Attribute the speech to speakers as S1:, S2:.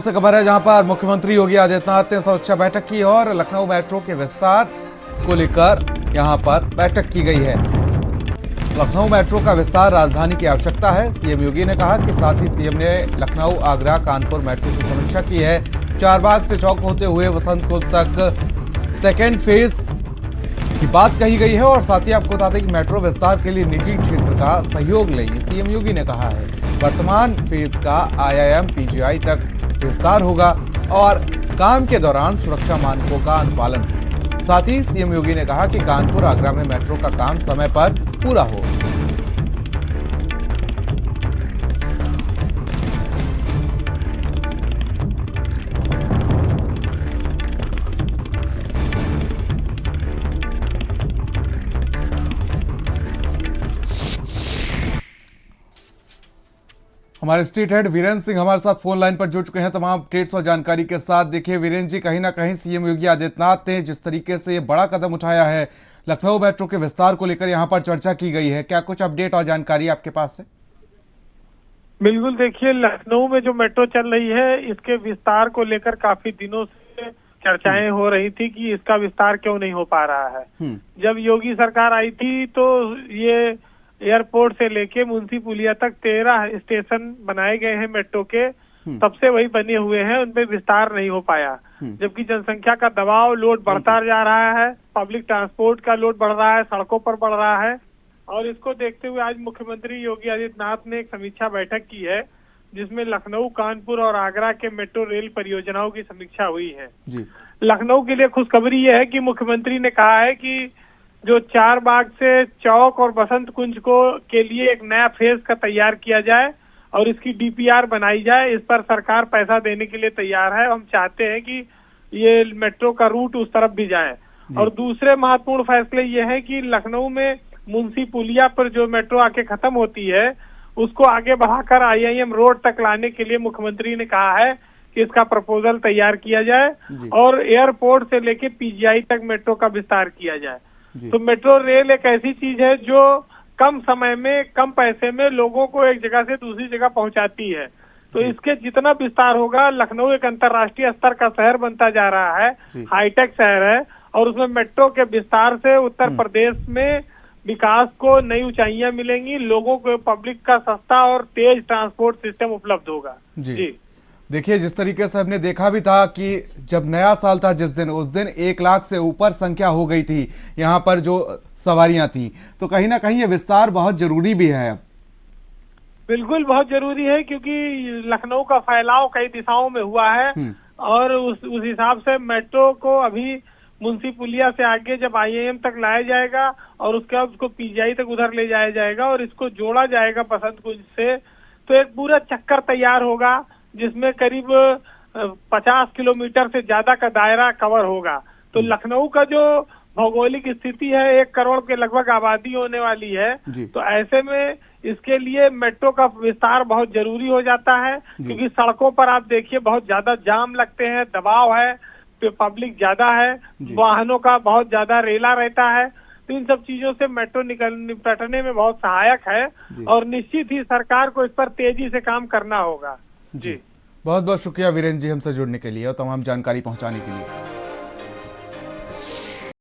S1: से खबर है जहां पर मुख्यमंत्री योगी आदित्यनाथ ने समीक्षा बैठक की और लखनऊ मेट्रो के विस्तार को लेकर यहां पर बैठक की गई है। लखनऊ मेट्रो का विस्तार राजधानी की आवश्यकता है, सीएम योगी ने कहा कि साथ ही सीएम ने लखनऊ, आगरा, कानपुर मेट्रो की समीक्षा की है। चारबाग से चौक होते हुए वसंत कुंज तक सेकेंड फेज की बात कही गई है और साथ ही आपको बता दें कि मेट्रो विस्तार के लिए निजी क्षेत्र का सहयोग लेंगे, सीएम योगी ने कहा है। वर्तमान फेज का IIM PGI तक विस्तार होगा और काम के दौरान सुरक्षा मानकों का अनुपालन हो। साथ ही सीएम योगी ने कहा कि कानपुर, आगरा में मेट्रो का काम समय पर पूरा हो। हमारे स्टेट हेड वीरेंद्र सिंह हमारे साथ फोन लाइन पर जुड़ चुके हैं तमाम अपडेट्स और जानकारी के साथ। देखिए वीरेंद्र जी, कहीं ना कहीं सीएम योगी आदित्यनाथ ने जिस तरीके से ये बड़ा कदम उठाया है, लखनऊ मेट्रो के विस्तार को लेकर यहाँ पर चर्चा की गई है, क्या कुछ अपडेट और जानकारी आपके पास है?
S2: बिल्कुल, देखिए लखनऊ में जो मेट्रो चल रही है इसके विस्तार को लेकर काफी दिनों से चर्चाएं हो रही थी कि इसका विस्तार क्यों नहीं हो पा रहा है। जब योगी सरकार आई थी तो ये एयरपोर्ट से लेके मुंशी पुलिया तक 13 स्टेशन बनाए गए हैं मेट्रो के, तब से वही बने हुए हैं, उनपे विस्तार नहीं हो पाया। जबकि जनसंख्या का दबाव, लोड बढ़ता जा रहा है, पब्लिक ट्रांसपोर्ट का लोड बढ़ रहा है, सड़कों पर बढ़ रहा है। और इसको देखते हुए आज मुख्यमंत्री योगी आदित्यनाथ ने एक समीक्षा बैठक की है जिसमें लखनऊ, कानपुर और आगरा के मेट्रो रेल परियोजनाओं की समीक्षा हुई है। लखनऊ के लिए खुशखबरी यह है कि मुख्यमंत्री ने कहा है कि जो चारबाग से चौक और बसंत कुंज को के लिए एक नया फेज का तैयार किया जाए और इसकी DPR बनाई जाए। इस पर सरकार पैसा देने के लिए तैयार है। हम चाहते हैं कि ये मेट्रो का रूट उस तरफ भी जाए। और दूसरे महत्वपूर्ण फैसले ये है कि लखनऊ में मुंशी पुलिया पर जो मेट्रो आके खत्म होती है उसको आगे बढ़ाकर IIM रोड तक लाने के लिए मुख्यमंत्री ने कहा है कि इसका प्रपोजल तैयार किया जाए और एयरपोर्ट से लेके PGI तक मेट्रो का विस्तार किया जाए। तो मेट्रो रेल एक ऐसी चीज है जो कम समय में, कम पैसे में लोगों को एक जगह से दूसरी जगह पहुंचाती है। तो इसके जितना विस्तार होगा, लखनऊ एक अंतर्राष्ट्रीय स्तर का शहर बनता जा रहा है, हाईटेक शहर है, और उसमें मेट्रो के विस्तार से उत्तर प्रदेश में विकास को नई ऊंचाइयां मिलेंगी, लोगों को, पब्लिक का सस्ता और तेज ट्रांसपोर्ट सिस्टम उपलब्ध होगा। जी
S1: देखिए, जिस तरीके से हमने देखा भी था कि जब नया साल था जिस दिन, उस दिन 1 लाख से ऊपर संख्या हो गई थी यहाँ पर जो सवारियां थी, तो कहीं ना कहीं ये विस्तार बहुत जरूरी भी है।
S2: बिल्कुल बहुत जरूरी है क्योंकि लखनऊ का फैलाव कई दिशाओं में हुआ है और उस हिसाब से मेट्रो को अभी मुंशी पुलिया से आगे जब IIM तक लाया जाएगा और उसके बाद उसको PGI तक उधर ले जाया जाएगा और इसको जोड़ा जाएगा बसंत कुंज से, तो एक पूरा चक्कर तैयार होगा जिसमें करीब 50 किलोमीटर से ज्यादा का दायरा कवर होगा। तो लखनऊ का जो भौगोलिक स्थिति है, 1 करोड़ के लगभग आबादी होने वाली है, तो ऐसे में इसके लिए मेट्रो का विस्तार बहुत जरूरी हो जाता है क्योंकि सड़कों पर आप देखिए बहुत ज्यादा जाम लगते हैं, दबाव है, पब्लिक ज्यादा है, वाहनों का बहुत ज्यादा रेला रहता है। तो इन सब चीजों से मेट्रो निपटने में बहुत सहायक है और निश्चित ही सरकार को इस पर तेजी से काम करना होगा। जी,
S1: बहुत बहुत शुक्रिया वीरेंद्र जी हमसे जुड़ने के लिए और तमाम जानकारी पहुंचाने के लिए।